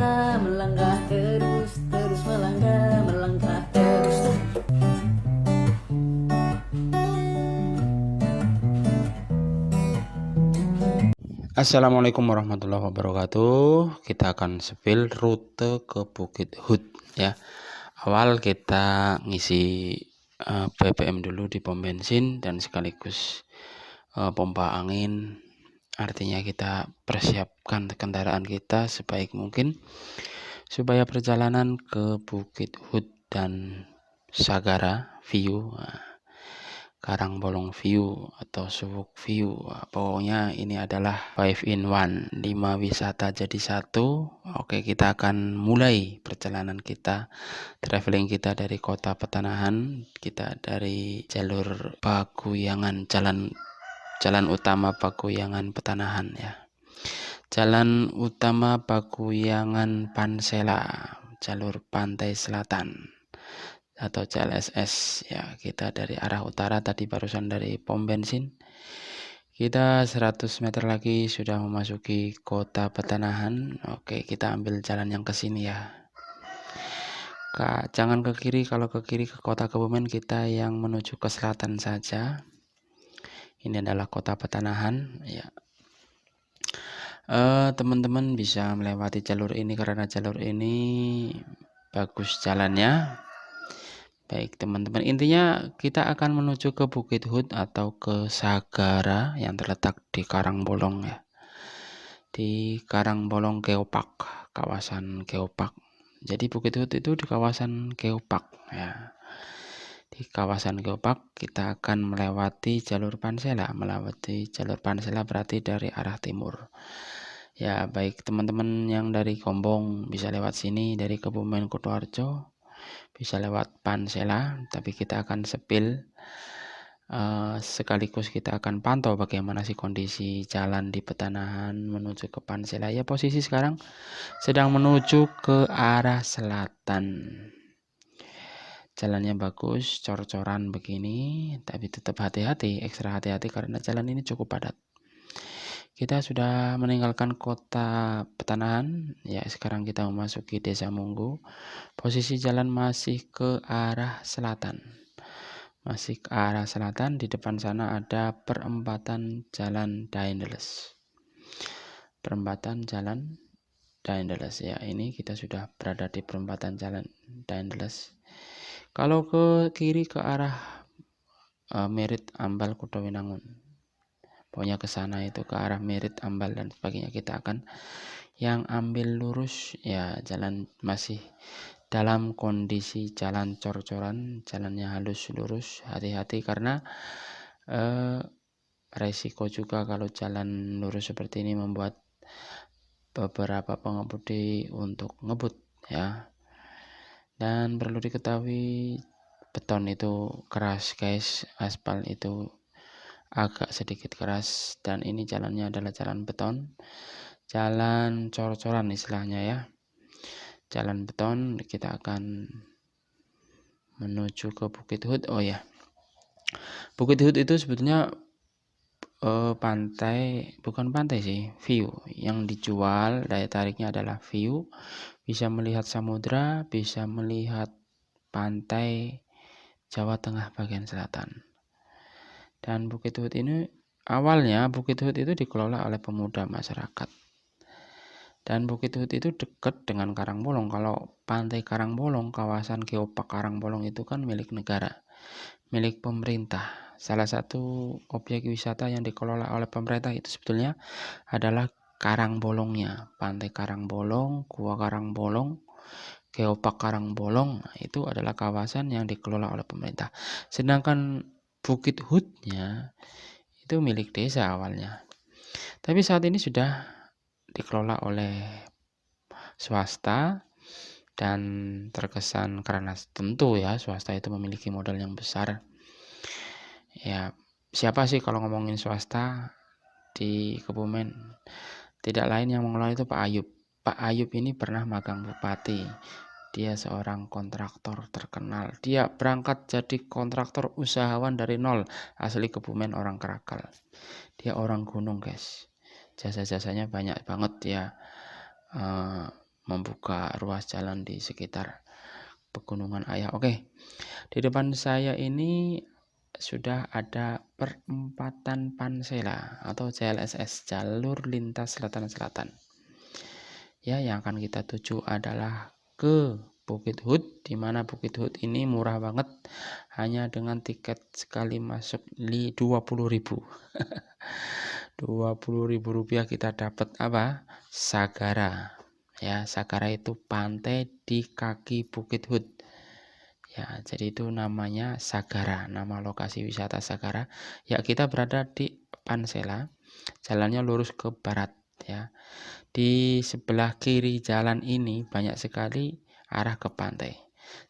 melangkah, melangkah terus, terus melangkah, melangkah terus. Assalamualaikum warahmatullahi wabarakatuh. Kita akan spill rute ke Bukit Hut ya. Awal kita ngisi BBM dulu di pom bensin dan sekaligus pompa angin. Artinya kita persiapkan kendaraan kita sebaik mungkin supaya perjalanan ke Bukit Hut dan Sagara View, Karangbolong View atau Subuk View. Pokoknya ini adalah 5 in 1, 5 wisata jadi satu. Oke, kita akan mulai perjalanan kita, traveling kita dari kota Petanahan. Kita dari jalur Pakuyangan, jalan utama Pakuyangan Petanahan ya. Jalan utama Pakuyangan Pansela, jalur pantai selatan atau CLSS ya. Kita dari arah utara tadi barusan dari pom bensin. Kita 100 meter lagi sudah memasuki kota Petanahan. Oke, kita ambil jalan yang ke sini ya. Jangan ke kiri, kalau ke kiri ke kota Kebumen, kita yang menuju ke selatan saja. Ini adalah kota Petanahan ya. Teman-teman bisa melewati jalur ini karena jalur ini bagus jalannya. Baik teman-teman, intinya kita akan menuju ke Bukit Hut atau ke Sagara yang terletak di Karangbolong ya. Di Karangbolong Geopark, kawasan Geopark. Jadi Bukit Hut itu di kawasan Geopark ya. Di kawasan Geopark kita akan melewati jalur Pansela. Melewati jalur Pansela berarti dari arah timur. Ya, baik teman-teman yang dari Gombong bisa lewat sini, dari Kebumen Kutoarjo bisa lewat Pansela, tapi kita akan sepil sekaligus kita akan pantau bagaimana sih kondisi jalan di Petanahan menuju ke Pansela ya. Posisi sekarang sedang menuju ke arah selatan, jalannya bagus, cor-coran begini, tapi tetap hati-hati, ekstra hati-hati karena jalan ini cukup padat. Kita sudah meninggalkan kota Petanahan ya, sekarang kita memasuki Desa Munggu. Posisi jalan masih ke arah selatan. Masih ke arah selatan, di depan sana ada perempatan Jalan Daendeles. Perempatan Jalan Daendeles ya, ini kita sudah berada di perempatan Jalan Daendeles. Kalau ke kiri ke arah Merit Ambal Kutowinangun. Pokoknya ke sana itu ke arah Merit Ambal dan sebagainya, kita akan yang ambil lurus ya. Jalan masih dalam kondisi jalan cor-coran, jalannya halus lurus, hati-hati karena resiko juga kalau jalan lurus seperti ini membuat beberapa pengemudi untuk ngebut ya. Dan perlu diketahui beton itu keras guys, aspal itu agak sedikit keras, dan ini jalannya adalah jalan beton, jalan cor-coran istilahnya ya, jalan beton. Kita akan menuju ke Bukit Hut. Oh ya, Bukit Hut itu sebetulnya pantai, bukan pantai sih, view yang dijual, daya tariknya adalah view, bisa melihat samudra, bisa melihat pantai Jawa Tengah bagian selatan. Dan Bukit Hut ini awalnya Bukit Hut itu dikelola oleh pemuda masyarakat. Dan Bukit Hut itu dekat dengan Karangbolong. Kalau pantai Karangbolong, kawasan Geopark Karangbolong itu kan milik negara, milik pemerintah. Salah satu objek wisata yang dikelola oleh pemerintah itu sebetulnya adalah Karangbolongnya. Pantai Karangbolong, Gua Karangbolong, Geopark Karangbolong itu adalah kawasan yang dikelola oleh pemerintah. Sedangkan Bukit Hutnya itu milik desa awalnya. Tapi saat ini sudah dikelola oleh swasta, dan terkesan karena tentu ya swasta itu memiliki modal yang besar. Ya, siapa sih kalau ngomongin swasta di Kebumen? Tidak lain yang mengelola itu Pak Ayub. Pak Ayub ini pernah magang bupati. Dia seorang kontraktor terkenal. Dia berangkat jadi kontraktor usahawan dari nol. Asli Kebumen, orang Kerakal. Dia orang gunung guys. Jasa-jasanya banyak banget ya. membuka ruas jalan di sekitar Pegunungan Ayah. Oke, di depan saya ini sudah ada perempatan Pansela atau JLSS, jalur lintas selatan-selatan. Ya, yang akan kita tuju adalah ke Bukit Hut, di mana Bukit Hut ini murah banget, hanya dengan tiket sekali masuk 20.000. 20.000 rupiah kita dapat apa? Sagara. Ya, Sagara itu pantai di kaki Bukit Hut. Ya, jadi itu namanya Sagara, nama lokasi wisata Sagara. Ya, kita berada di Pansela, jalannya lurus ke barat ya. Di sebelah kiri jalan ini banyak sekali arah ke pantai.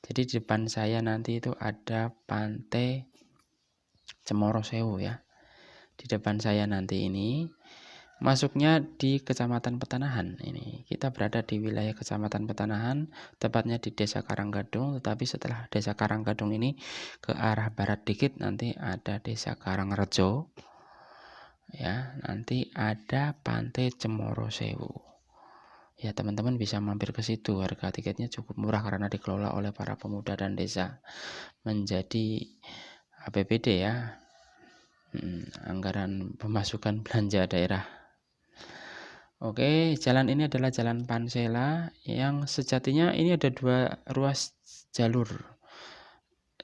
Jadi di depan saya nanti itu ada pantai Cemoro Sewu ya. Di depan saya nanti ini masuknya di Kecamatan Petanahan. Ini kita berada di wilayah Kecamatan Petanahan, tepatnya di Desa Karanggadung. Tetapi setelah Desa Karanggadung ini ke arah barat dikit nanti ada Desa Karangrejo. Ya, nanti ada Pantai Cemoro Sewu. Ya, teman-teman bisa mampir ke situ. Harga tiketnya cukup murah karena dikelola oleh para pemuda dan desa menjadi APBD ya. Anggaran pemasukan belanja daerah. Oke, jalan ini adalah jalan Pansela yang sejatinya ini ada 2 ruas jalur.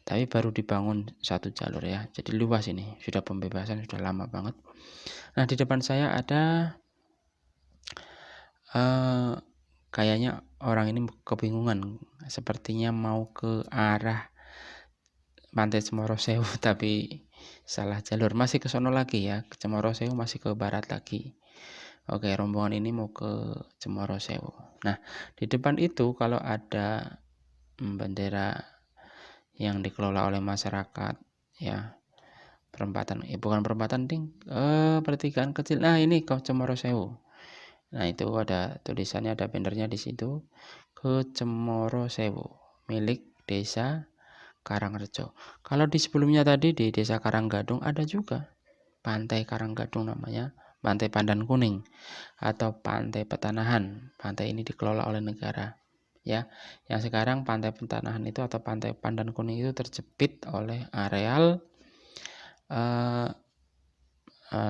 Tapi baru dibangun 1 jalur ya. Jadi luas ini. Sudah pembebasan sudah lama banget. Nah, di depan saya ada kayaknya orang ini kebingungan, sepertinya mau ke arah Pantai Cemoro Sewu tapi salah jalur, masih ke sono lagi ya, ke Cemoro Sewu masih ke barat lagi. Oke, rombongan ini mau ke Cemoro Sewu. Nah, di depan itu kalau ada bendera yang dikelola oleh masyarakat ya, perempatan, bukan perempatan ding, pertigaan kecil. Nah, ini ke Cemoro Sewu. Nah, itu ada tulisannya, ada bannernya di situ, ke Cemoro Sewu, milik Desa Karangrejo. Kalau di sebelumnya tadi di Desa Karanggadung ada juga Pantai Karanggadung namanya, Pantai Pandan Kuning atau Pantai Petanahan. Pantai ini dikelola oleh negara. Ya, yang sekarang Pantai Petanahan itu atau Pantai Pandan Kuning itu terjepit oleh areal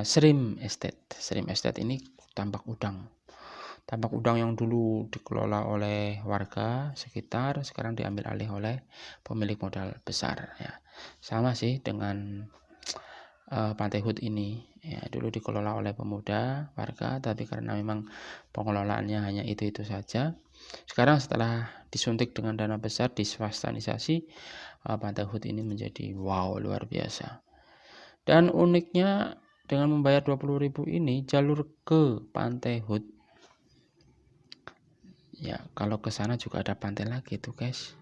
Shrimp Estate. Shrimp Estate ini tambak udang. Tambak udang yang dulu dikelola oleh warga sekitar sekarang diambil alih oleh pemilik modal besar ya. Sama sih dengan Pantai Hut ini ya, dulu dikelola oleh pemuda warga, tapi karena memang pengelolaannya hanya itu saja. Sekarang setelah disuntik dengan dana besar, diswastanisasi, Pantai Hut ini menjadi wow, luar biasa. Dan uniknya dengan membayar 20.000 ini, jalur ke Pantai Hut ya, kalau ke sana juga ada pantai lagi tuh guys.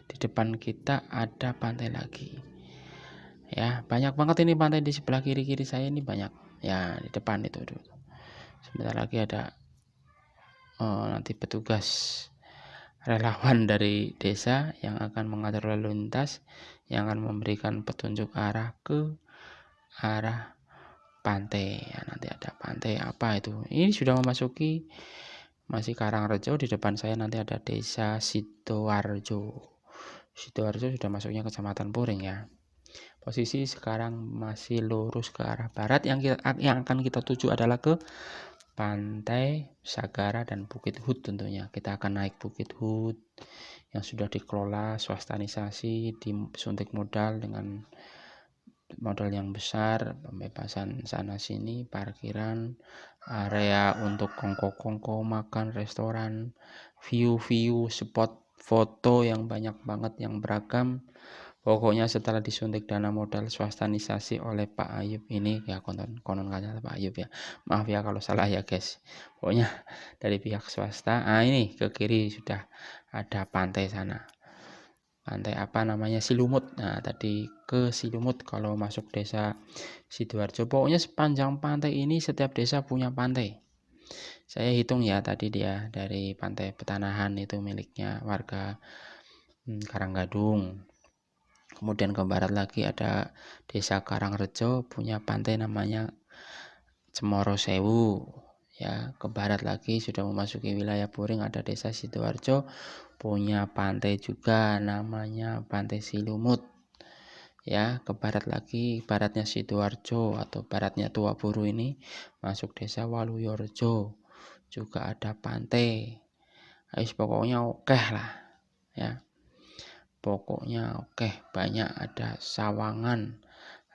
Di depan kita ada pantai lagi. Ya, banyak banget ini pantai di sebelah kiri saya ini banyak. Ya, di depan itu dulu. Sebentar lagi ada nanti petugas relawan dari desa yang akan mengatur lalu lintas, yang akan memberikan petunjuk arah ke arah pantai. Ya, nanti ada pantai apa itu. Ini sudah memasuki masih Karangrejo, di depan saya nanti ada Desa Sidoarjo. Sidoarjo sudah masuknya Kecamatan Puring ya. Posisi sekarang masih lurus ke arah barat, yang akan kita tuju adalah ke Pantai Sagara dan Bukit Hut tentunya. Kita akan naik Bukit Hut yang sudah dikelola, swastanisasi, disuntik modal dengan modal yang besar, pembebasan sana sini, parkiran, area untuk kongko-kongko, makan, restoran, view spot foto yang banyak banget, yang beragam. Pokoknya setelah disuntik dana modal swastanisasi oleh Pak Ayub ini ya, konon katanya Pak Ayub ya, maaf ya kalau salah ya guys, pokoknya dari pihak swasta. Ini ke kiri sudah ada pantai sana, pantai apa namanya, Silumut. Nah, tadi ke Silumut kalau masuk Desa Sidoarjo. Pokoknya sepanjang pantai ini setiap desa punya pantai. Saya hitung ya, tadi dia dari Pantai Petanahan itu miliknya warga Karanggadung. Kemudian ke barat lagi ada Desa Karangrejo punya pantai namanya Cemoro Sewu ya. Ke barat lagi sudah memasuki wilayah Puring, ada desa Sidoarjo punya pantai juga namanya Pantai Silumut. Ya, ke barat lagi, baratnya Sidoarjo atau baratnya Tua Buru ini masuk desa Waluyorjo juga ada pantai. Pokoknya oke lah ya. Pokoknya oke, banyak, ada Sawangan,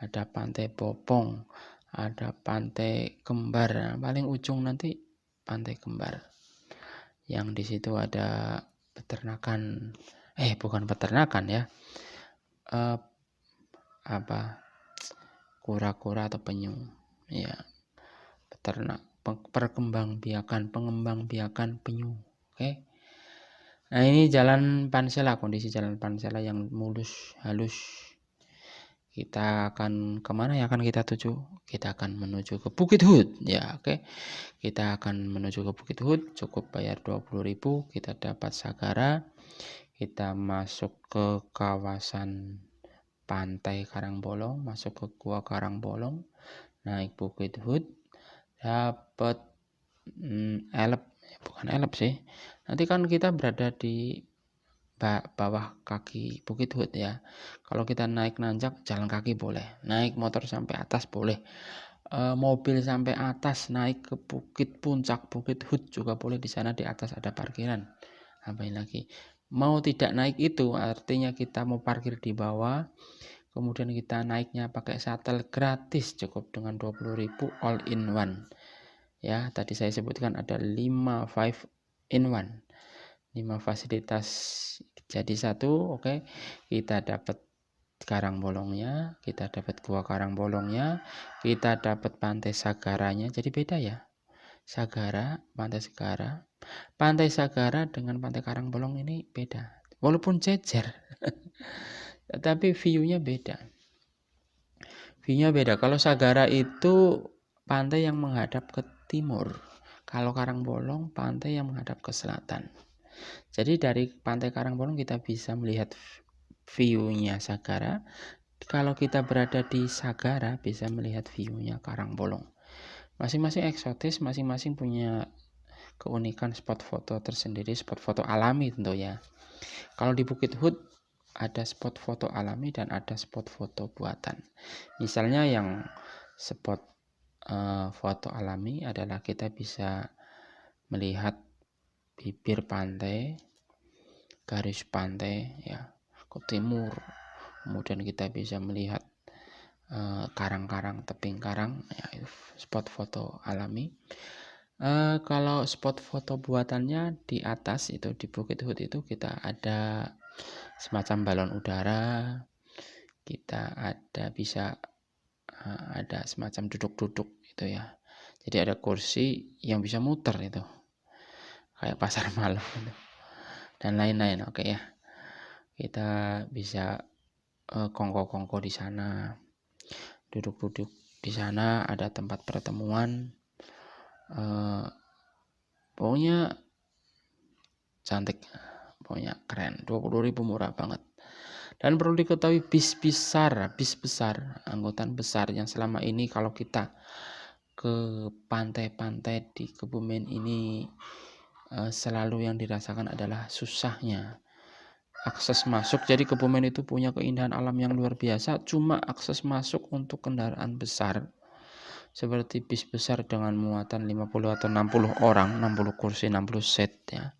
ada Pantai Bopong, ada Pantai Kembar. Nah, paling ujung nanti Pantai Kembar. Yang di situ ada peternakan, bukan peternakan ya, eh, apa, kura-kura atau penyu, ya, peternak, pengembang biakan penyu. Oke. Nah, ini jalan Pansela, kondisi jalan Pansela yang mulus, halus. Kita akan kemana yang akan kita tuju? Kita akan menuju ke Bukit Hut, ya, oke. Kita akan menuju ke Bukit Hut, cukup bayar 20.000, kita dapat Sagara. Kita masuk ke kawasan Pantai Karangbolong, masuk ke Gua Karangbolong, naik Bukit Hut, dapat bukan elep sih. Nanti kan kita berada di bawah kaki Bukit Hut ya. Kalau kita naik nanjak jalan kaki boleh, naik motor sampai atas boleh, mobil sampai atas, naik ke bukit puncak Bukit Hut juga boleh. Di sana di atas ada parkiran. Apain lagi? Mau tidak naik itu artinya kita mau parkir di bawah, kemudian kita naiknya pakai shuttle gratis, cukup dengan 20.000 all in one. Ya, tadi saya sebutkan ada 5 in 1. 5 fasilitas jadi satu, oke. Kita dapat Karangbolongnya, kita dapat Gua Karangbolongnya, kita dapat Pantai Sagaranya. Jadi beda ya. Sagara, Pantai Sagara. Pantai Sagara dengan Pantai Karangbolong ini beda. Walaupun jejer. Tetapi view-nya beda. View-nya beda. Kalau Sagara itu pantai yang menghadap ke timur. Kalau Karangbolong pantai yang menghadap ke selatan. Jadi dari Pantai Karangbolong kita bisa melihat view-nya Sagara. Kalau kita berada di Sagara bisa melihat view-nya Karangbolong. Masing-masing eksotis, masing-masing punya keunikan spot foto tersendiri, spot foto alami tentu ya. Kalau di Bukit Hut ada spot foto alami dan ada spot foto buatan. Misalnya yang spot foto alami adalah kita bisa melihat bibir pantai, garis pantai ya ke timur. Kemudian kita bisa melihat karang-karang, tebing karang ya, itu spot foto alami. Kalau spot foto buatannya di atas itu di Bukit Hut itu kita ada semacam balon udara, kita bisa ada semacam duduk-duduk itu ya. Jadi ada kursi yang bisa muter itu, kayak pasar malam gitu. Dan lain-lain, oke ya. Kita bisa kongko-kongko di sana, duduk-duduk di sana, ada tempat pertemuan. Pokoknya cantik, pokoknya keren. 20.000 murah banget. Dan perlu diketahui bis besar, angkutan besar yang selama ini kalau kita ke pantai-pantai di Kebumen ini selalu yang dirasakan adalah susahnya akses masuk. Jadi Kebumen itu punya keindahan alam yang luar biasa, cuma akses masuk untuk kendaraan besar seperti bis besar dengan muatan 50 atau 60 orang, 60 kursi, 60 set ya.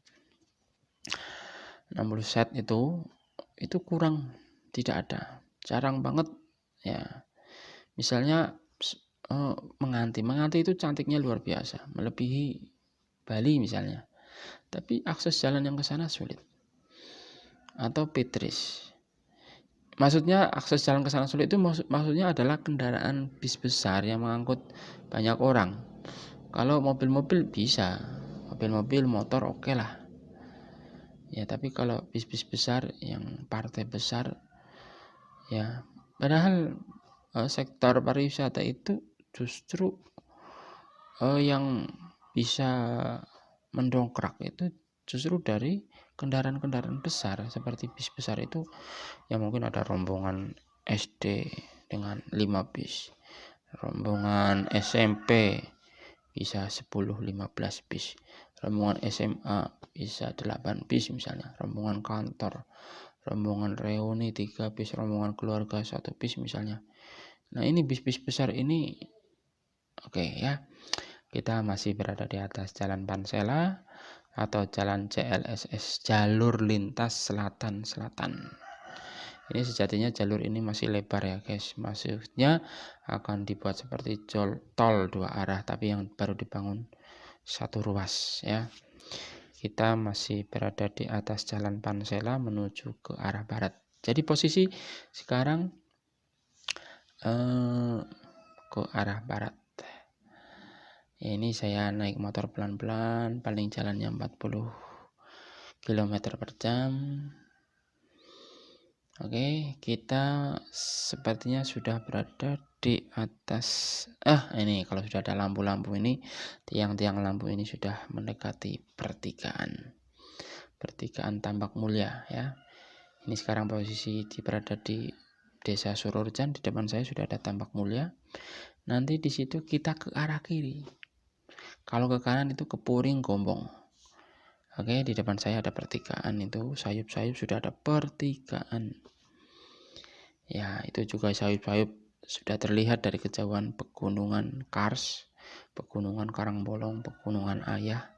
60 set itu kurang, tidak ada, jarang banget ya. Misalnya Menganti itu cantiknya luar biasa, melebihi Bali misalnya, tapi akses jalan yang ke sana sulit. Atau Petris, maksudnya akses jalan ke sana sulit itu maksudnya adalah kendaraan bis besar yang mengangkut banyak orang. Kalau mobil-mobil bisa, mobil-mobil motor oke lah ya, tapi kalau bis-bis besar yang partai besar ya, padahal sektor pariwisata itu justru yang bisa mendongkrak itu justru dari kendaraan-kendaraan besar seperti bis besar itu, yang mungkin ada rombongan SD dengan 5 bis, rombongan SMP bisa 10-15 bis. Rombongan SMA bisa 8 bis misalnya. Rombongan kantor, rombongan reuni 3 bis, rombongan keluarga 1 bis misalnya. Nah ini bis-bis besar ini oke ya. Kita masih berada di atas jalan Pansela atau jalan CLSS, jalur lintas selatan-selatan. Ini sejatinya jalur ini masih lebar ya guys. Maksudnya akan dibuat seperti tol 2 arah tapi yang baru dibangun 1 ruas ya. Kita masih berada di atas jalan Pansela menuju ke arah barat. Jadi posisi sekarang ke arah barat. Ini saya naik motor pelan-pelan, paling jalannya 40 km per jam. Oke, kita sepertinya sudah berada di atas. Ini kalau sudah ada lampu-lampu ini, tiang-tiang lampu ini sudah mendekati pertigaan Tambak Mulya ya. Ini sekarang posisi berada di Desa Sururjan. Di depan saya sudah ada Tambak Mulya. Nanti di situ kita ke arah kiri. Kalau ke kanan itu ke Puring Gombong. Oke, di depan saya ada pertigaan itu, sayup-sayup sudah ada pertigaan. Ya, itu juga sayup-sayup sudah terlihat dari kejauhan pegunungan Kars, pegunungan Karangbolong, pegunungan Ayah,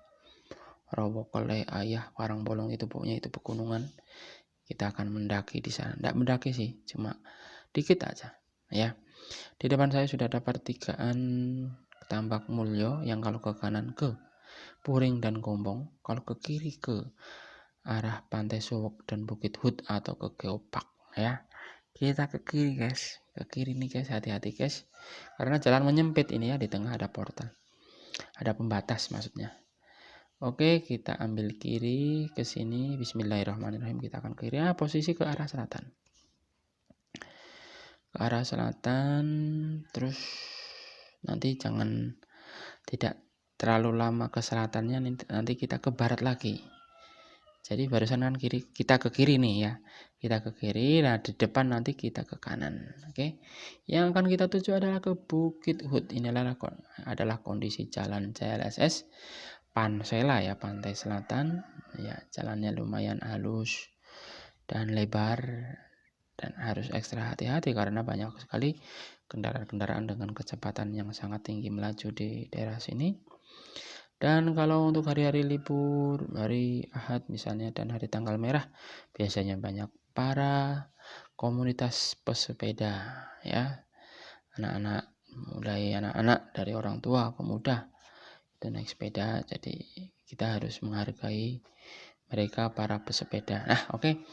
Rowokole, Ayah, Karangbolong itu pokoknya itu pegunungan. Kita akan mendaki di sana. Tidak mendaki sih, cuma dikit aja ya. Di depan saya sudah ada pertigaan Tambak Mulyo yang kalau ke kanan ke Puring dan Gombong, kalau ke kiri ke arah Pantai Suwok dan Bukit Hut atau ke Geopark ya. Kita ke kiri guys, ke kiri nih guys, hati-hati guys, karena jalan menyempit ini ya, di tengah ada portal, ada pembatas maksudnya. Oke, kita ambil kiri ke sini. Bismillahirrahmanirrahim, kita akan kiri. Posisi ke arah selatan. Ke arah selatan, terus nanti jangan tidak terlalu lama ke selatannya, nanti kita ke barat lagi. Jadi barusan kan kiri, kita ke kiri nih ya. Kita ke kiri, nah di depan nanti kita ke kanan. Oke. Yang akan kita tuju adalah ke Bukit Hut. Ini adalah kondisi jalan CLSS Pansela ya, pantai selatan. Ya, jalannya lumayan halus dan lebar dan harus ekstra hati-hati karena banyak sekali kendaraan-kendaraan dengan kecepatan yang sangat tinggi melaju di daerah sini. Dan kalau untuk hari-hari libur, hari Ahad misalnya dan hari tanggal merah, biasanya banyak para komunitas pesepeda ya. Anak-anak, mulai anak-anak dari orang tua ke muda itu naik sepeda. Jadi kita harus menghargai mereka para pesepeda. Nah, oke.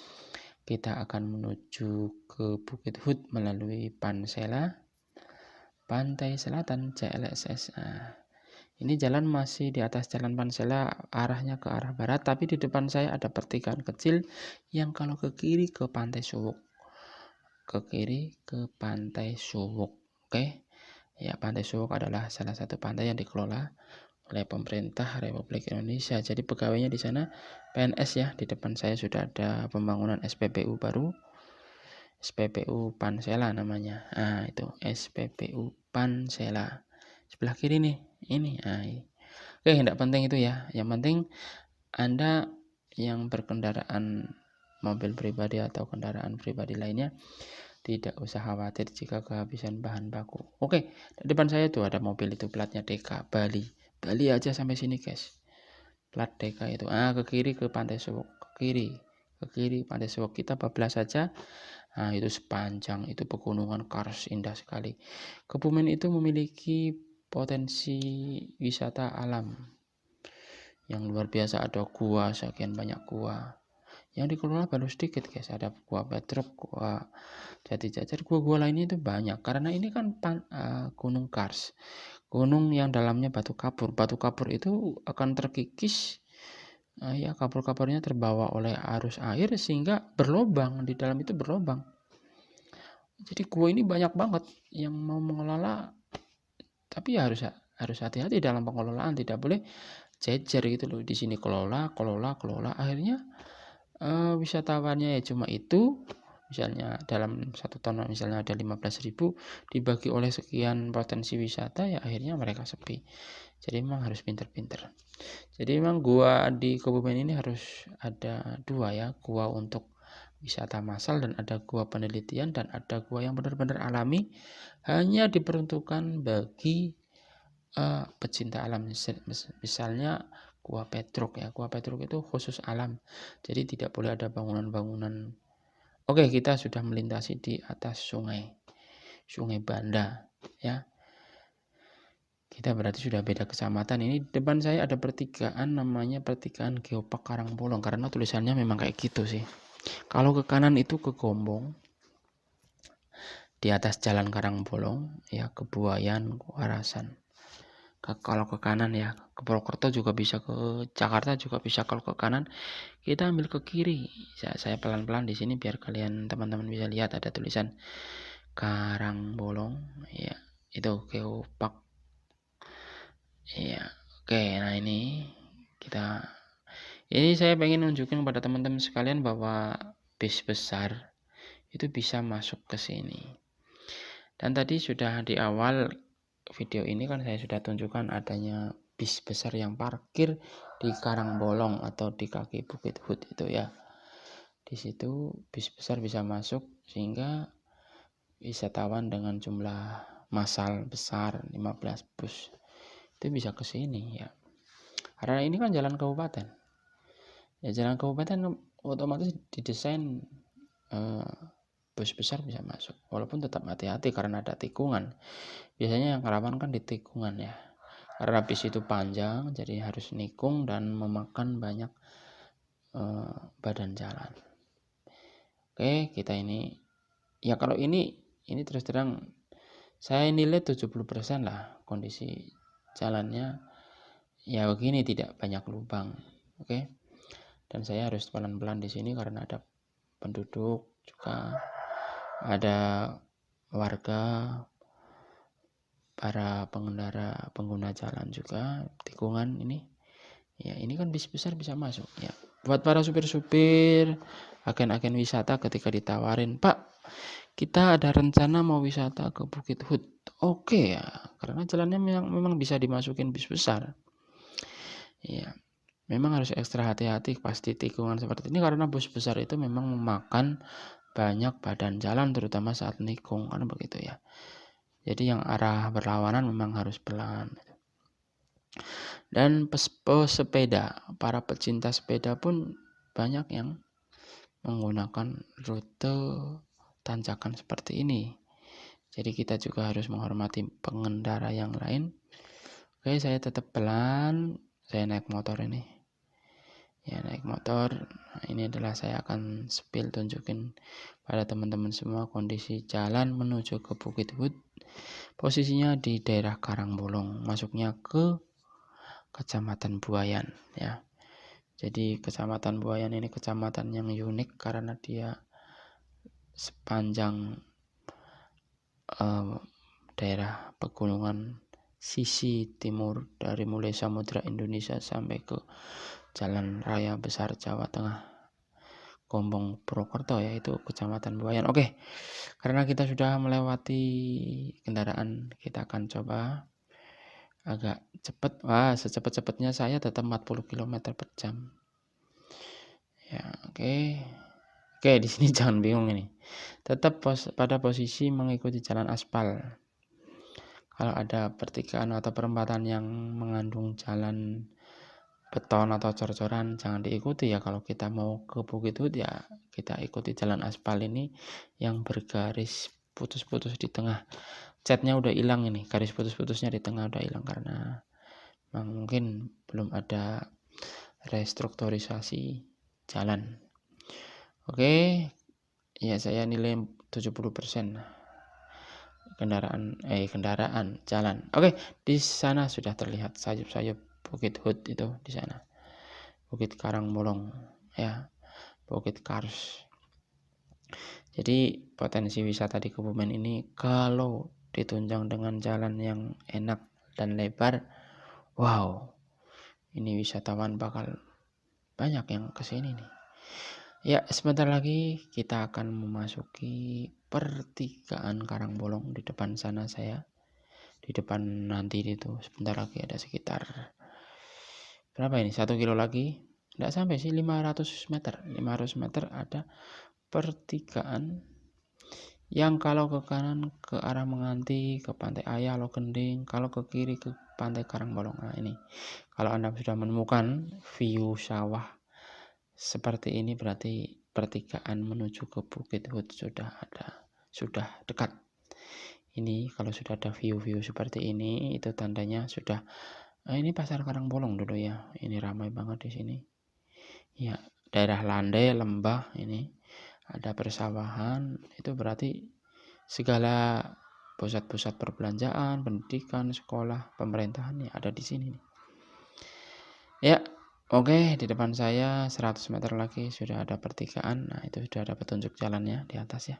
Kita akan menuju ke Bukit Hut melalui Pansela, Pantai Selatan CLSS. Ini jalan masih di atas jalan Pansela, arahnya ke arah barat, tapi di depan saya ada pertigaan kecil yang kalau ke kiri ke Pantai Suwuk. Ke kiri ke Pantai Suwuk. Oke. Ya, Pantai Suwuk adalah salah satu pantai yang dikelola oleh pemerintah Republik Indonesia. Jadi pegawainya di sana PNS ya. Di depan saya sudah ada pembangunan SPBU baru. SPBU Pansela namanya. Nah, itu SPBU Pansela. Sebelah kiri nih. Ini. Oke, tidak penting itu ya. Yang penting Anda yang berkendaraan mobil pribadi atau kendaraan pribadi lainnya tidak usah khawatir jika kehabisan bahan baku. Oke, di depan saya tuh ada mobil itu platnya DK Bali. Bali aja sampai sini guys. Plat DK itu. Ke kiri ke Pantai Suwok. Ke kiri Pantai Suwok. Kita bablas saja. Itu sepanjang itu pegunungan Kars, indah sekali. Kebumen itu memiliki potensi wisata alam yang luar biasa. Ada gua, sekian banyak gua. Yang dikelola baru sedikit guys. Ada gua Petruk, gua Jati Jajar, gua-gua lainnya itu banyak. Karena ini kan Gunung Kars. Gunung yang dalamnya batu kapur. Batu kapur itu akan terkikis. Ya, kapur-kapurnya terbawa oleh arus air sehingga berlobang. Di dalam itu berlobang. Jadi gua ini banyak banget yang mau mengelola. Tapi ya harus hati-hati dalam pengelolaan. Tidak boleh jejer gitu loh. Di sini kelola. Akhirnya wisatawannya ya cuma itu. Misalnya dalam 1 tahun misalnya ada 15.000 dibagi oleh sekian potensi wisata, ya akhirnya mereka sepi. Jadi memang harus pinter-pinter. Jadi memang gua di Kebumen ini harus ada 2 ya, gua untuk wisata massal dan ada gua penelitian dan ada gua yang benar-benar alami, hanya diperuntukkan bagi pecinta alam. Misalnya Gua Petruk ya, Gua Petruk itu khusus alam. Jadi tidak boleh ada bangunan-bangunan. Oke, kita sudah melintasi di atas Sungai Banda ya. Kita berarti sudah beda kecamatan. Ini depan saya ada pertigaan namanya Pertigaan Geopark Karangbolong karena tulisannya memang kayak gitu sih. Kalau ke kanan itu ke Gombong, di atas Jalan Karangbolong ya, ke Buayan, Warasan. Kalau ke kanan ya, ke Purwokerto juga bisa, ke Jakarta juga bisa. Kalau ke kanan kita ambil ke kiri. Saya pelan-pelan di sini biar kalian teman-teman bisa lihat ada tulisan Karangbolong ya, itu Geopark ya. Oke, nah ini saya pengen nunjukin pada teman-teman sekalian bahwa bis besar itu bisa masuk ke sini. Dan tadi sudah di awal video ini kan saya sudah tunjukkan adanya bis besar yang parkir di Karangbolong atau di kaki Bukit Hut itu ya. Di situ bis besar bisa masuk sehingga wisatawan dengan jumlah massal besar 15 bus itu bisa ke sini ya. Karena ini kan jalan kabupaten. Ya jalan kabupaten otomatis didesain bus besar bisa masuk. Walaupun tetap hati-hati karena ada tikungan. Biasanya yang rawan kan di tikungan ya. Karena bis itu panjang jadi harus nikung dan memakan banyak badan jalan. Oke, kita ini ya kalau ini terus terang saya nilai 70% lah kondisi jalannya ya begini, tidak banyak lubang. Oke. Dan saya harus pelan-pelan di sini karena ada penduduk juga, ada warga, para pengguna jalan juga, tikungan ini. Ya, ini kan bis besar bisa masuk ya. Buat para supir-supir, agen-agen wisata ketika ditawarin, "Pak, kita ada rencana mau wisata ke Bukit Hut." Oke ya, karena jalannya memang bisa dimasukin bis besar. Ya, memang harus ekstra hati-hati pasti tikungan seperti ini karena bus besar itu memang memakan banyak badan jalan terutama saat nikung kan begitu ya. Jadi yang arah berlawanan memang harus pelan. Dan pesepeda, para pecinta sepeda pun banyak yang menggunakan rute tanjakan seperti ini. Jadi kita juga harus menghormati pengendara yang lain. Oke, saya tetap pelan. Saya naik motor ini. Ya, naik motor. Nah, ini adalah saya akan spill tunjukin pada teman-teman semua kondisi jalan menuju ke Bukit Hut. Posisinya di daerah Karangbolong, masuknya ke Kecamatan Buayan ya. Jadi Kecamatan Buayan ini kecamatan yang unik karena dia sepanjang daerah pegunungan sisi timur dari mulai Samudra Indonesia sampai ke Jalan Raya Besar Jawa Tengah Gombong Purwokerto yaitu Kecamatan Buayan. Oke, karena kita sudah melewati kendaraan, kita akan coba agak cepat. Wah, secepat-cepatnya saya tetap 40 km per jam. Ya, oke. Oke, di sini jangan bingung ini. Tetap pada posisi mengikuti jalan aspal. Kalau ada pertigaan atau perempatan yang mengandung jalan beton atau cor-coran jangan diikuti ya. Kalau kita mau ke Bukit Hut ya kita ikuti jalan aspal ini yang bergaris putus-putus di tengah. Catnya udah hilang ini, garis putus-putusnya di tengah udah hilang karena mungkin belum ada restrukturisasi jalan. Oke, ya saya nilai 70% kendaraan jalan. Oke, di sana sudah terlihat sayup-sayup Bukit Hut itu di sana. Bukit Karangbolong ya, Bukit Kars. Jadi potensi wisata di Kebumen ini kalau ditunjang dengan jalan yang enak dan lebar, wow, ini wisatawan bakal banyak yang kesini nih. Ya, sebentar lagi kita akan memasuki pertigaan Karangbolong. Di depan sana saya di depan nanti itu sebentar lagi ada sekitar berapa ini, 1 kilo lagi, enggak sampai sih, 500 meter ada pertigaan yang kalau ke kanan ke arah Menganti, ke Pantai Ayah, Logending, kalau ke kiri ke Pantai Karangbolong. Nah ini, kalau Anda sudah menemukan view sawah seperti ini berarti pertigaan menuju ke Bukit Hut sudah ada, sudah dekat. Ini kalau sudah ada view-view seperti ini, itu tandanya sudah. Ini pasar Karangbolong dulu ya, ini ramai banget di sini. Ya, daerah landai, lembah ini ada persawahan, itu berarti segala pusat-pusat perbelanjaan, pendidikan, sekolah, pemerintahan ya ada di sini nih. Ya, oke, di depan saya 100 meter lagi sudah ada pertigaan. Nah, itu sudah ada petunjuk jalannya di atas ya.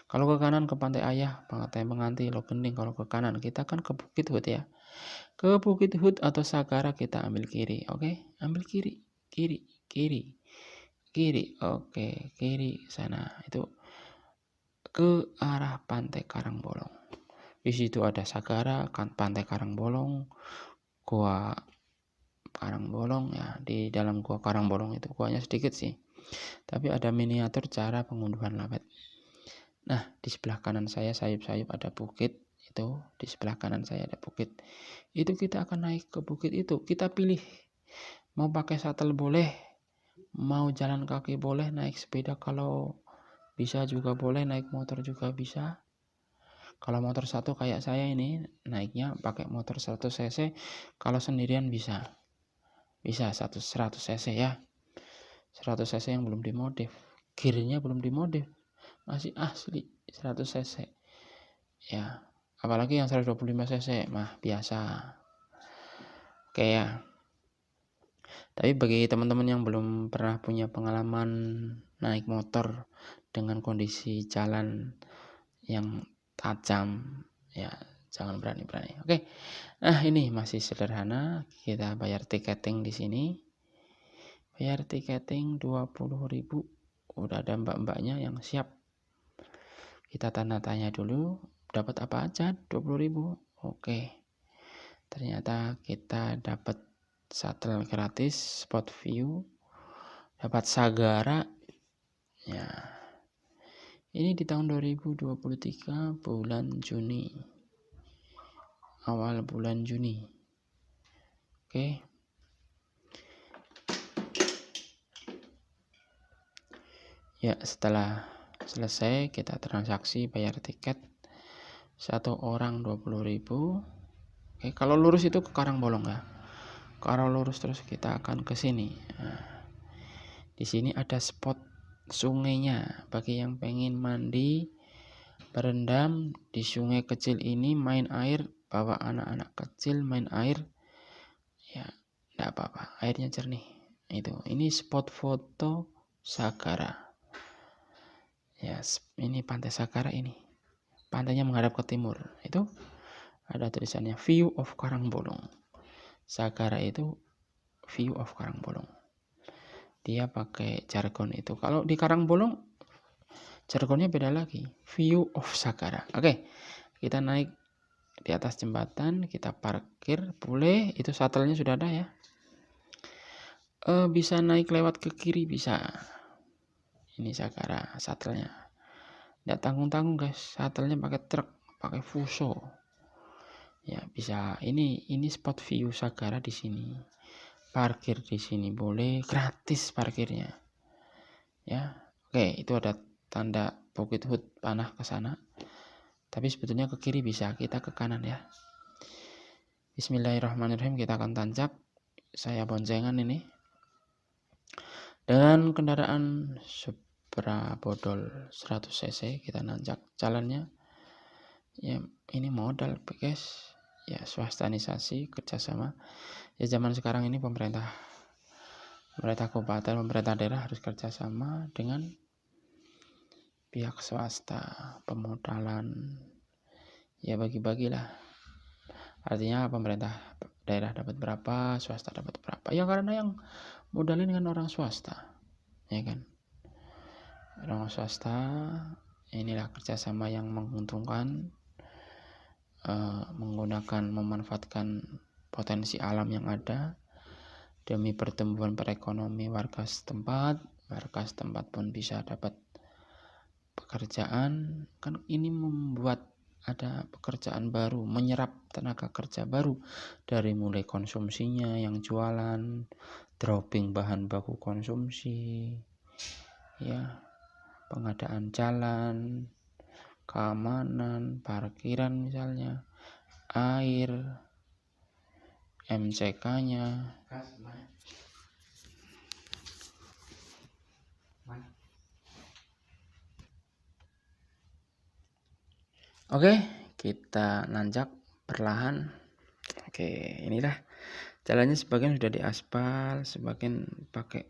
Kalau ke kanan ke Pantai Ayah, Pantai Menganti, Logending. Kalau ke kanan kita kan ke Bukit Hut ya. Ke Bukit Hut atau Sagara kita ambil kiri. Oke, ambil kiri, kiri, kiri, kiri. Oke, kiri sana. Itu ke arah Pantai Karangbolong. Di situ ada Sagara, kan Pantai Karangbolong, Gua Karangbolong ya. Di dalam Gua Karangbolong itu guanya sedikit sih, tapi ada miniatur cara pengunduhan lawet. Nah, di sebelah kanan saya sayup-sayup ada bukit. Itu di sebelah kanan saya ada bukit. Itu kita akan naik ke bukit itu. Kita pilih mau pakai shuttle boleh, mau jalan kaki boleh, naik sepeda kalau bisa juga boleh, naik motor juga bisa. Kalau motor satu kayak saya ini naiknya pakai motor 100 cc, kalau sendirian bisa 100 cc ya, 100 cc yang belum dimodif, gearnya belum dimodif, masih asli 100 cc ya. Apalagi yang 125 cc mah biasa. Oke ya. Tapi bagi teman-teman yang belum pernah punya pengalaman naik motor dengan kondisi jalan yang tajam ya, jangan berani-berani. Oke. Nah, ini masih sederhana. Kita bayar tiketing di sini. Bayar tiketing 20.000. Udah ada mbak-mbaknya yang siap. Kita tanda tanya dulu, dapat apa aja? 20.000. Oke. Ternyata kita dapat shuttle gratis, spot view, dapat Sagara. Ya. Ini di tahun 2023 bulan Juni. Awal bulan Juni. Oke. Ya, setelah selesai kita transaksi bayar tiket. Satu orang 20.000. Oke, kalau lurus itu ke Karangbolong ya. Kalau lurus terus kita akan ke sini. Nah, di sini ada spot sungainya bagi yang pengen mandi, berendam di sungai kecil ini, main air, bawa anak-anak kecil main air ya, enggak apa-apa, airnya jernih. Ini spot foto Sagara ya. Ini Pantai Sagara, ini pantainya menghadap ke timur. Itu ada tulisannya View of Karangbolong. Sagara itu View of Karangbolong. Dia pakai jargon itu. Kalau di Karangbolong jargonnya beda lagi, View of Sagara. Oke, kita naik di atas jembatan, kita parkir, boleh. Itu shuttle-nya sudah ada ya. Bisa naik lewat ke kiri bisa. Ini Sagara shuttle-nya. Nggak tanggung-tanggung guys, shuttle-nya pakai truk, pakai Fuso. Ya bisa. Ini spot view Sagara di sini. Parkir di sini boleh, gratis parkirnya. Ya. Oke, itu ada tanda Bukit Hut panah ke sana. Tapi sebetulnya ke kiri bisa, kita ke kanan ya. Bismillahirrahmanirrahim, kita akan tancap. Saya boncengan ini. Dengan kendaraan Supra Bodol 100 cc kita nanjak jalannya. Ya, ini modal guys. Ya, swastanisasi, kerjasama. Ya, zaman sekarang ini pemerintah kabupaten, pemerintah daerah harus kerjasama dengan pihak swasta, pemodalan. Ya, bagi-bagilah. Artinya pemerintah daerah dapat berapa, swasta dapat berapa. Ya, karena yang modalin kan orang swasta, ya kan. Orang swasta, inilah kerjasama yang menguntungkan. memanfaatkan potensi alam yang ada demi pertumbuhan perekonomian warga setempat. Warga setempat pun bisa dapat pekerjaan. Kan ini membuat ada pekerjaan baru, menyerap tenaga kerja baru dari mulai konsumsinya, yang jualan, dropping bahan baku konsumsi, ya, pengadaan jalan, keamanan, parkiran misalnya, air, MCK-nya. Oke, kita nanjak perlahan. Oke, inilah jalannya, sebagian sudah diaspal, sebagian pakai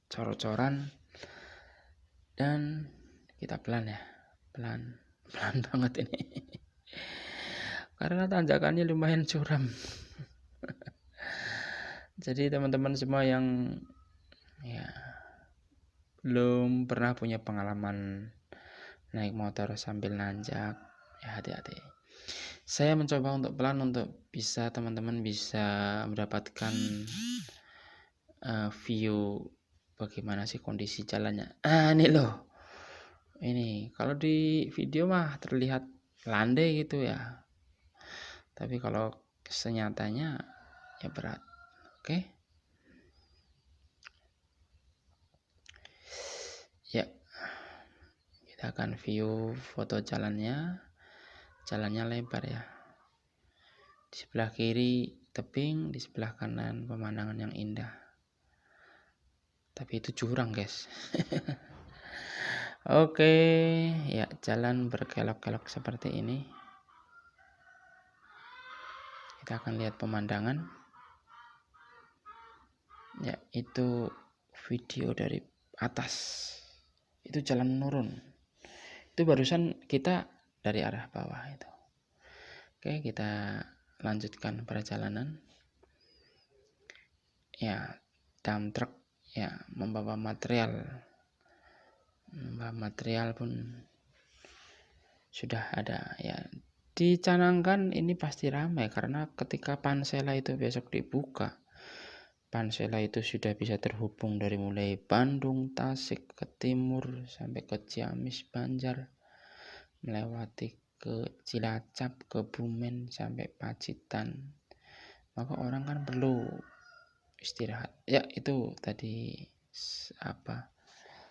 cor-coran, dan kita pelan ya, pelan banget ini karena tanjakannya lumayan curam. Jadi teman-teman semua yang ya belum pernah punya pengalaman naik motor sambil nanjak, ya hati-hati. Saya mencoba untuk pelan untuk bisa teman-teman bisa mendapatkan view bagaimana sih kondisi jalannya. Ini loh. Ini kalau di video mah terlihat landai gitu ya. Tapi kalau senyatanya ya berat. Oke. Ya. Kita akan view foto jalannya. Jalannya lebar ya. Di sebelah kiri tebing, di sebelah kanan pemandangan yang indah. Tapi itu jurang, guys. Oke, ya jalan berkelok-kelok seperti ini. Kita akan lihat pemandangan. Ya, itu video dari atas. Itu jalan menurun. Itu barusan kita dari arah bawah itu. Oke, kita lanjutkan perjalanan. Ya, dump truck ya membawa material. Material pun sudah ada ya. Dicanangkan ini pasti ramai karena ketika Pansela itu besok dibuka, Pansela itu sudah bisa terhubung dari mulai Bandung, Tasik ke timur sampai ke Ciamis, Banjar, melewati ke Cilacap, Kebumen sampai Pacitan. Maka orang kan perlu istirahat. Ya itu tadi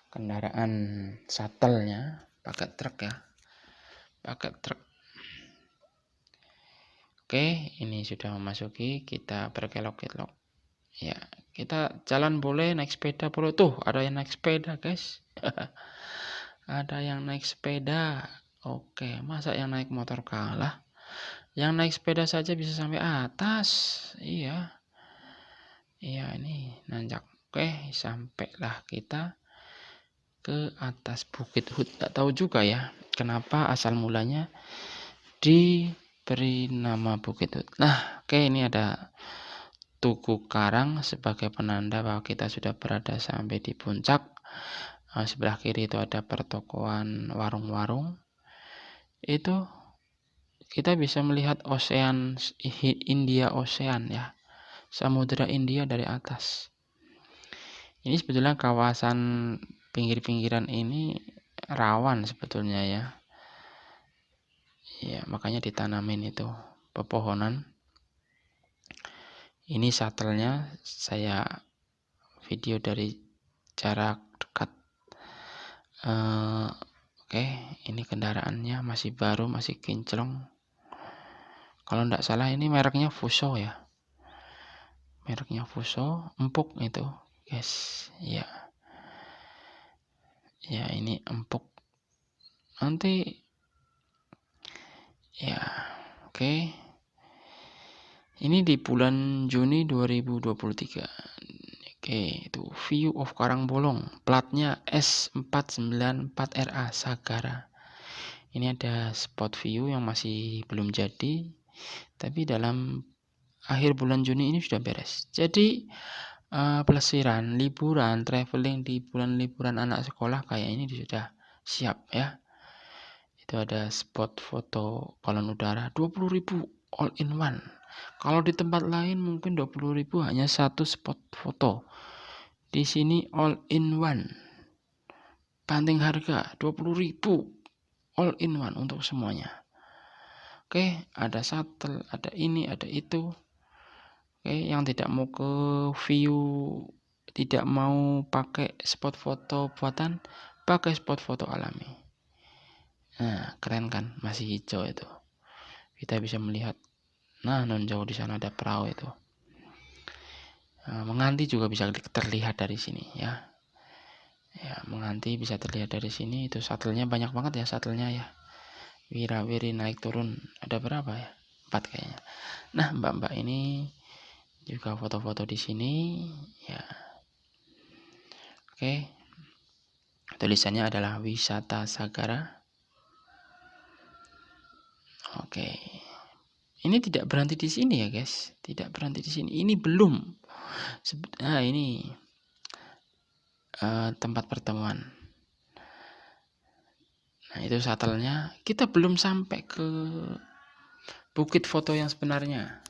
kendaraan shuttle-nya pakai truk ya. Pakai truk. Oke, ini sudah memasuki, kita berkelok-kelok. Ya, kita jalan boleh, naik sepeda boleh. Tuh, ada yang naik sepeda, guys. Ada yang naik sepeda. Oke, masa yang naik motor kalah? Yang naik sepeda saja bisa sampai atas. Iya. Iya, ini nanjak. Oke, sampailah kita ke atas Bukit Hut. Nggak tahu juga ya, kenapa asal mulanya diberi nama Bukit Hut. Nah, oke, ini ada Tugu Karang sebagai penanda bahwa kita sudah berada sampai di puncak. Sebelah kiri itu ada pertokoan warung-warung. Itu kita bisa melihat ocean India Ocean ya. Samudra India dari atas. Ini sebetulnya kawasan pinggir-pinggiran ini rawan sebetulnya ya. Ya, makanya ditanamin itu pepohonan. Ini shuttle-nya saya video dari jarak dekat. Oke, ini kendaraannya masih baru, masih kinclong. Kalau enggak salah ini mereknya Fuso ya. Mereknya Fuso, empuk itu, guys. Ya. Ya, ini empuk. Nanti ya, oke. Ini di bulan Juni 2023. Oke, itu view of Karangbolong. Platnya S494RA Sagara. Ini ada spot view yang masih belum jadi, tapi dalam akhir bulan Juni ini sudah beres. Jadi pelesiran, liburan, traveling di bulan liburan anak sekolah kayak ini sudah siap ya. Itu ada spot foto balon udara 20.000 all in one. Kalau di tempat lain mungkin 20.000 hanya satu spot foto. Di sini all in one. Banting harga 20.000 all in one untuk semuanya. Oke, ada shuttle, ada ini, ada itu. Oke, yang tidak mau ke view, tidak mau pakai spot foto buatan, pakai spot foto alami. Nah, keren kan? Masih hijau itu. Kita bisa melihat, nah non jauh di sana ada perahu itu. Menganti juga bisa terlihat dari sini ya. Ya, menganti bisa terlihat dari sini. Itu shuttle-nya banyak banget ya shuttle-nya ya. Wirawiri naik turun ada berapa ya? 4 kayaknya. Nah, mbak-mbak ini juga foto-foto di sini ya. Oke. Tulisannya adalah Wisata Sagara. Oke. Ini tidak berhenti di sini ya, guys. Tidak berhenti di sini. Ini belum. Nah, ini tempat pertemuan. Nah, itu shuttle-nya. Kita belum sampai ke bukit foto yang sebenarnya.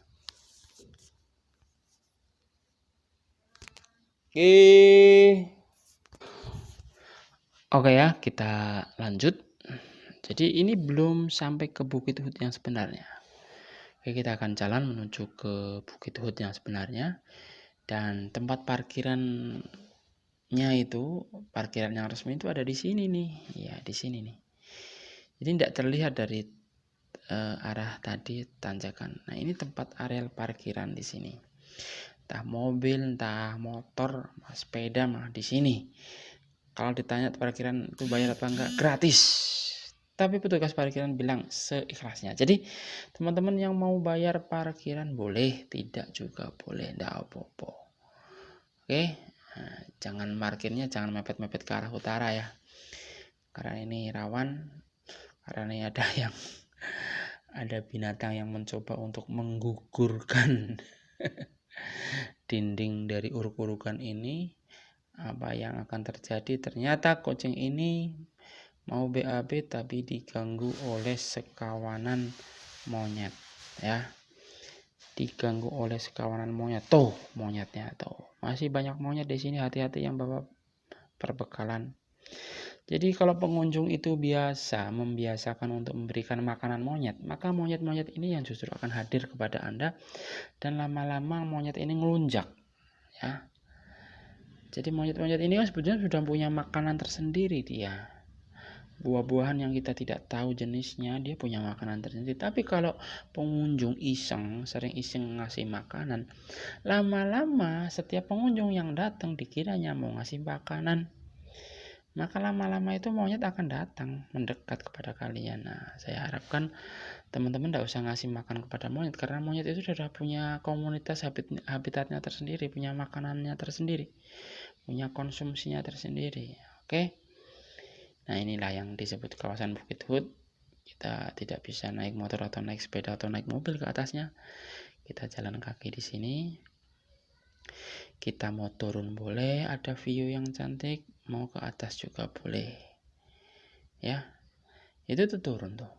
Oke ya, kita lanjut. Jadi ini belum sampai ke Bukit Hud yang sebenarnya. Oke, kita akan jalan menuju ke Bukit Hud yang sebenarnya. Dan tempat parkirannya itu, parkiran yang resmi itu ada di sini nih. Ya, di sini nih. Jadi tidak terlihat dari arah tadi tanjakan. Nah, ini tempat areal parkiran di sini. Entah mobil, entah motor, sepeda mah di sini. Kalau ditanya parkiran itu bayar apa enggak? Gratis. Tapi petugas parkiran bilang seikhlasnya. Jadi teman-teman yang mau bayar parkiran boleh, tidak juga boleh, enggak apa-apa. Oke, nah, jangan parkirnya jangan mepet-mepet ke arah utara ya. Karena ini rawan, karena ini ada binatang yang mencoba untuk menggugurkan dinding dari uruk-urukan ini. Apa yang akan terjadi? Ternyata kucing ini mau BAB tapi diganggu oleh sekawanan monyet ya. Diganggu oleh sekawanan monyet. Tuh, monyetnya tuh. Masih banyak monyet di sini, hati-hati yang bawa perbekalan. Jadi kalau pengunjung itu membiasakan untuk memberikan makanan monyet, maka monyet-monyet ini yang justru akan hadir kepada Anda dan lama-lama monyet ini ngelunjak ya. Jadi monyet-monyet ini kan sebetulnya sudah punya makanan tersendiri dia. Buah-buahan yang kita tidak tahu jenisnya dia punya makanan tersendiri. Tapi kalau pengunjung sering iseng ngasih makanan, lama-lama setiap pengunjung yang datang dikiranya mau ngasih makanan, maka lama-lama itu monyet akan datang mendekat kepada kalian. Nah, saya harapkan teman-teman tidak usah ngasih makan kepada monyet, karena monyet itu sudah punya komunitas habitatnya tersendiri, punya makanannya tersendiri, punya konsumsinya tersendiri. Oke. Nah, inilah yang disebut kawasan Bukit Hud. Kita tidak bisa naik motor atau naik sepeda atau naik mobil ke atasnya. Kita jalan kaki di sini. Kita mau turun boleh, ada view yang cantik, mau ke atas juga boleh. Ya. Itu tuh turun tuh.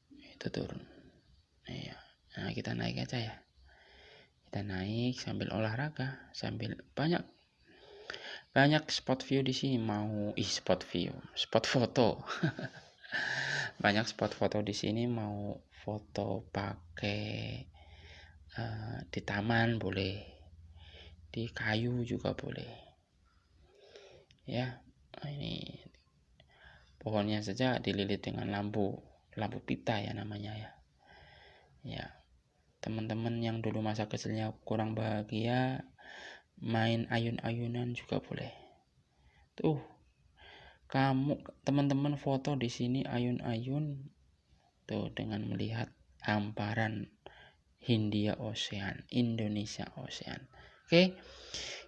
Itu turun. Iya. Nah, kita naik aja ya. Kita naik sambil olahraga, sambil banyak spot view di sini. Spot foto. Banyak spot foto di sini, mau foto pakai di taman boleh, di kayu juga boleh ya. Ini pohonnya saja dililit dengan lampu pita ya namanya ya. Teman-teman yang dulu masa kecilnya kurang bahagia main ayun-ayunan juga boleh. Tuh, teman-teman foto di sini ayun-ayun tuh dengan melihat hamparan Indonesia Ocean. Oke,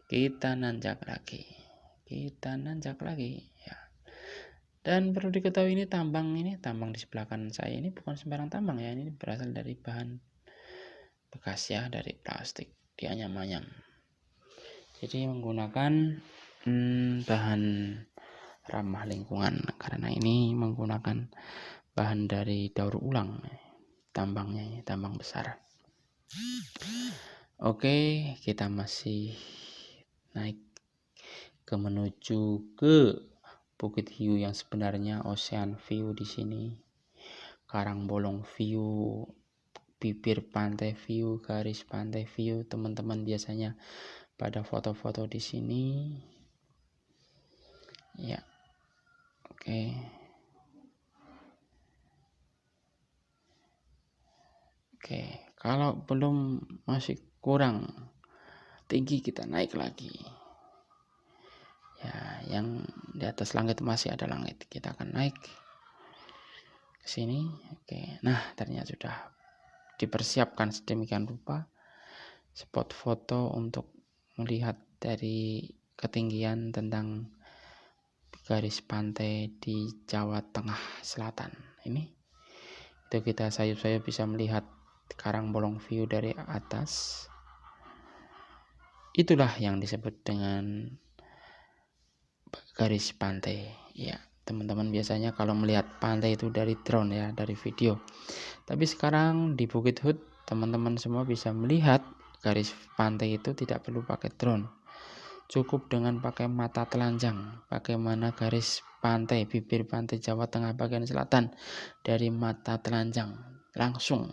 kita nanjak lagi ya. Dan perlu diketahui ini tambang di sebelah kanan saya ini bukan sembarang tambang ya, ini berasal dari bahan bekas ya, dari plastik, dianyam-anyam. Jadi menggunakan bahan ramah lingkungan karena ini menggunakan bahan dari daur ulang, tambangnya tambang besar. Oke, kita masih naik menuju ke Bukit Hiu yang sebenarnya Ocean View di sini, Karangbolong View, bibir pantai view, garis pantai view. Teman-teman biasanya pada foto-foto di sini. Ya, oke. Oke, kalau belum masih kurang tinggi kita naik lagi. Ya, yang di atas langit masih ada langit. Kita akan naik ke sini. Oke. Nah, ternyata sudah dipersiapkan sedemikian rupa spot foto untuk melihat dari ketinggian tentang garis pantai di Jawa Tengah Selatan. Ini itu kita sayup-sayup bisa melihat Karangbolong View dari atas. Itulah yang disebut dengan garis pantai. Ya, teman-teman biasanya kalau melihat pantai itu dari drone ya, dari video. Tapi sekarang di Bukit Hut teman-teman semua bisa melihat garis pantai itu tidak perlu pakai drone. Cukup dengan pakai mata telanjang. Bagaimana garis pantai, bibir pantai Jawa Tengah bagian selatan dari mata telanjang. Langsung.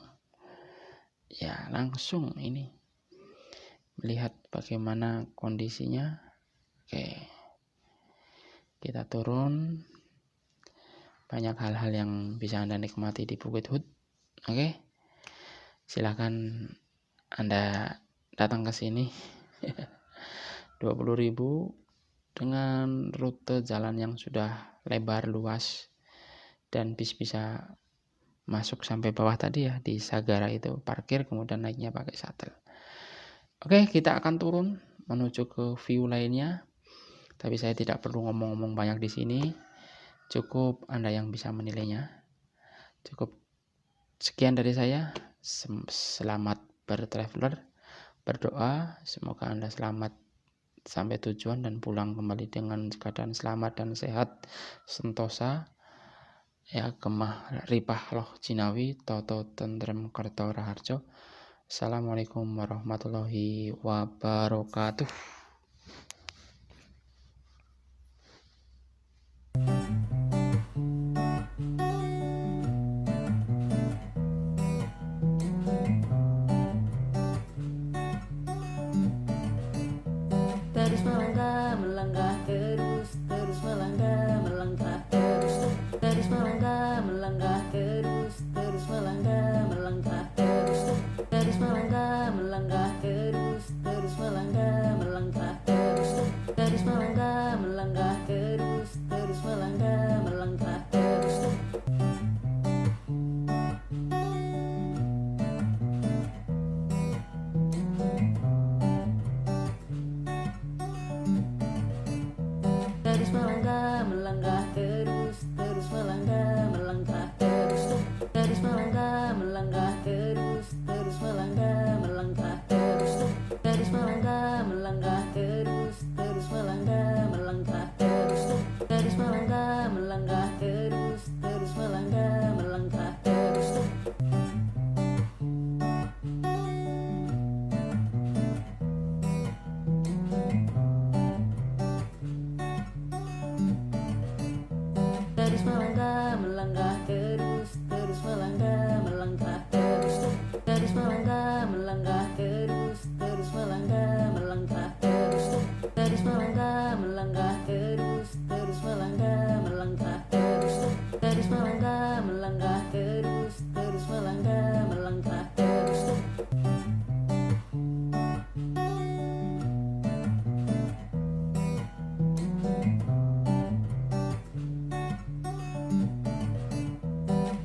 Ya, langsung ini. Melihat bagaimana kondisinya. Oke. Kita turun. Banyak hal-hal yang bisa Anda nikmati di Bukit Hut. Oke. Silakan Anda datang ke sini. 20.000 dengan rute jalan yang sudah lebar luas dan bis bisa masuk sampai bawah tadi ya, di Sagara itu parkir kemudian naiknya pakai shuttle. Oke, kita akan turun menuju ke view lainnya. Tapi saya tidak perlu ngomong-ngomong banyak di sini. Cukup Anda yang bisa menilainya. Cukup sekian dari saya. Selamat bertraveler. Berdoa semoga Anda selamat sampai tujuan dan pulang kembali dengan keadaan selamat dan sehat sentosa. Ya, kemah ripah loh jinawi toto tentrem kerto raharjo. Assalamualaikum warahmatullahi wabarakatuh. Terus melangkah, melangkah terus, terus melangkah, melangkah terus, terus melangkah, melangkah terus, terus melangkah, melangkah terus, terus melangkah, melangkah terus, terus melangkah, melangkah terus, terus melangkah, melangkah terus, terus melangkah, melangkah terus. Terus melangkah, melangkah terus, terus melangkah, melangkah terus, terus melangkah, melangkah terus, terus melangkah, melangkah terus, terus melangkah, melangkah terus, terus melangkah, melangkah terus, terus melangkah, melangkah terus, terus melangkah, melangkah terus. Terus melangkah, melangkah terus, terus melangkah, melangkah terus, terus melangkah, melangkah terus, terus melangkah, melangkah terus, terus melangkah, melangkah terus, terus melangkah, melangkah terus, terus melangkah, melangkah terus, terus melangkah, melangkah terus.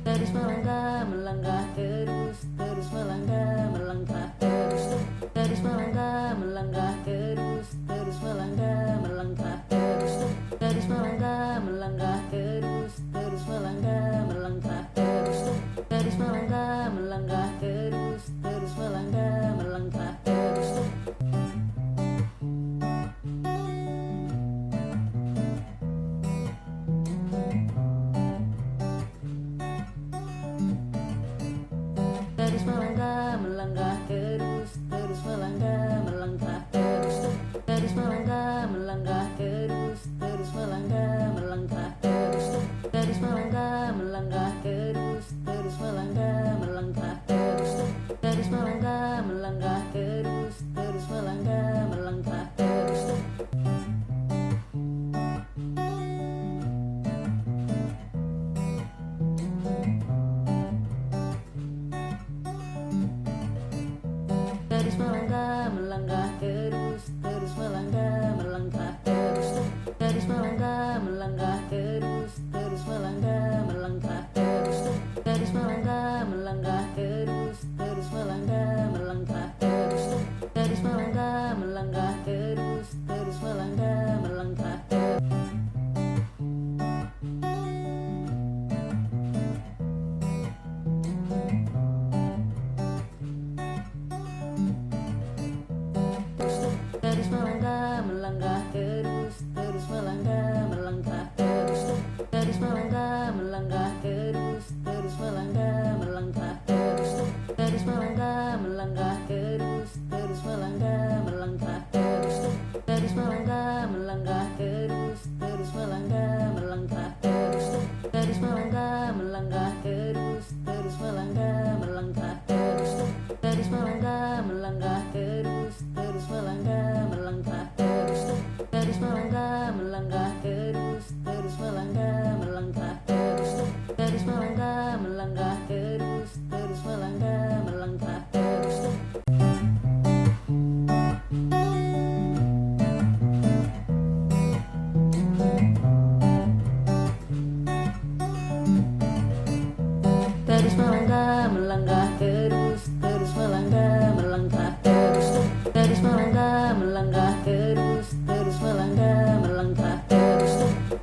Terus melangkah, melangkah terus, terus melangkah, melangkah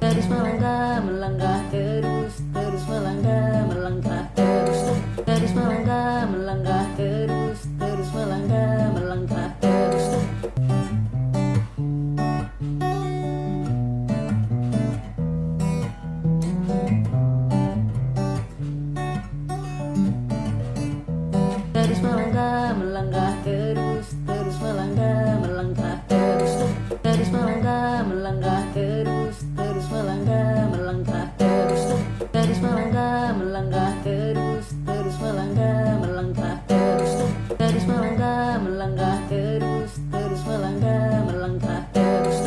terus melangkah, melangkah terus, terus melangkah, melangkah terus, terus melangkah, melangkah terus, terus melangkah, melangkah terus. Terus melangkah, melangkah terus, terus melangkah, melangkah terus, terus melangkah, melangkah terus, terus melangkah, melangkah terus, terus melangkah, melangkah terus, terus melangkah, melangkah terus, terus melangkah, melangkah terus, terus melangkah, melangkah terus.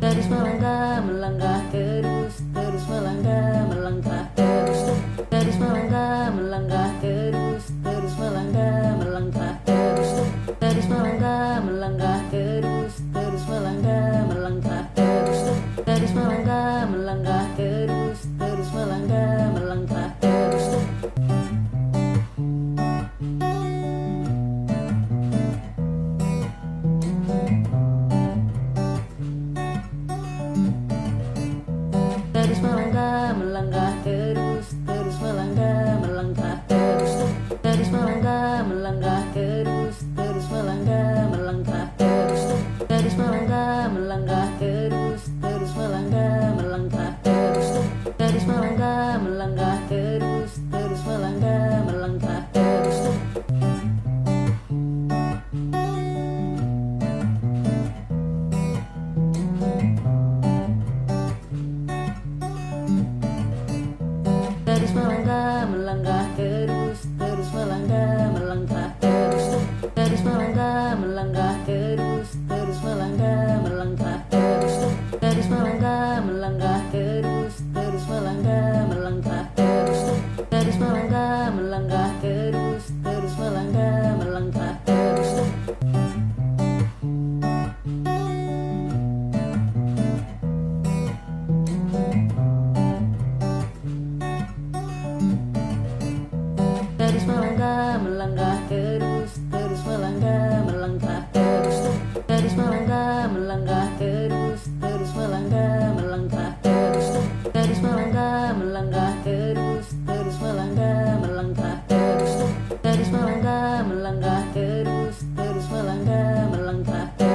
Terus melangkah, melangkah terus, terus melangkah, melangkah terus, terus melangkah, melangkah terus, terus melangkah, melangkah terus, terus melangkah, melangkah terus, terus melangkah, melangkah terus, terus melangkah, melangkah terus, terus melangkah, melangkah terus. Terus melangkah, melangkah terus, terus melangkah, melangkah terus, terus melangkah, melangkah terus, terus melangkah, melangkah terus, terus melangkah, melangkah terus, terus melangkah, melangkah terus, terus melangkah, melangkah terus, terus melangkah, melangkah terus. Terus melangkah, melangkah terus, terus melangkah, melangkah terus, terus melangkah, melangkah terus, terus melangkah, melangkah terus, terus melangkah, melangkah terus, terus melangkah, melangkah terus, terus melangkah, melangkah terus, terus melangkah, melangkah terus. Terus melangkah, melangkah terus, terus melangkah, melangkah terus, terus melangkah, melangkah terus, terus melangkah, melangkah terus, terus melangkah, melangkah terus, terus melangkah, melangkah terus, terus melangkah, melangkah terus, terus melangkah, melangkah terus.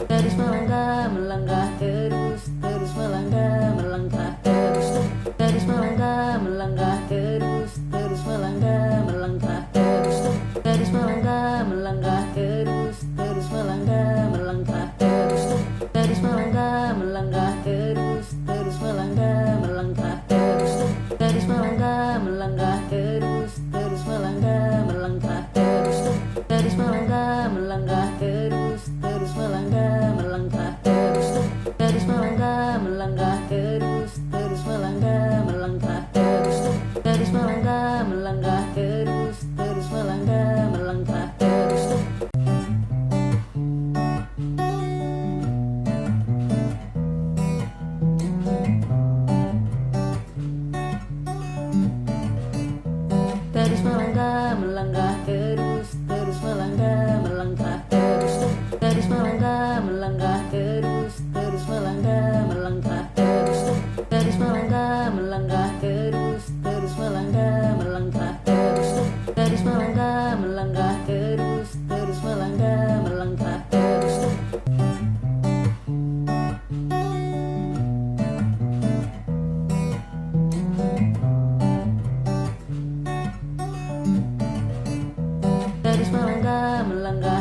Terus melangkah, melangkah terus, terus melangkah, melangkah terus, terus melangkah, melangkah terus, terus melangkah, melangkah terus, terus melangkah, melangkah terus, terus melangkah, melangkah terus, terus melangkah, melangkah terus, terus melangkah, melangkah terus, terus melangkah, melangkah terus, terus melangkah, melangkah terus, terus melangkah, melangkah terus, terus melangkah, melangkah terus, terus melangkah, melangkah terus, terus melangkah, melangkah terus, terus melangkah, melangkah terus, terus melangkah, melangkah terus. Terus melangkah, melangkah terus, terus melangkah, melangkah terus, terus melangkah, melangkah terus, terus melangkah, melangkah terus, terus melangkah, melangkah terus, terus melangkah, melangkah terus, terus melangkah, melangkah terus, terus melangkah, melangkah terus. Terus melangkah, melangkah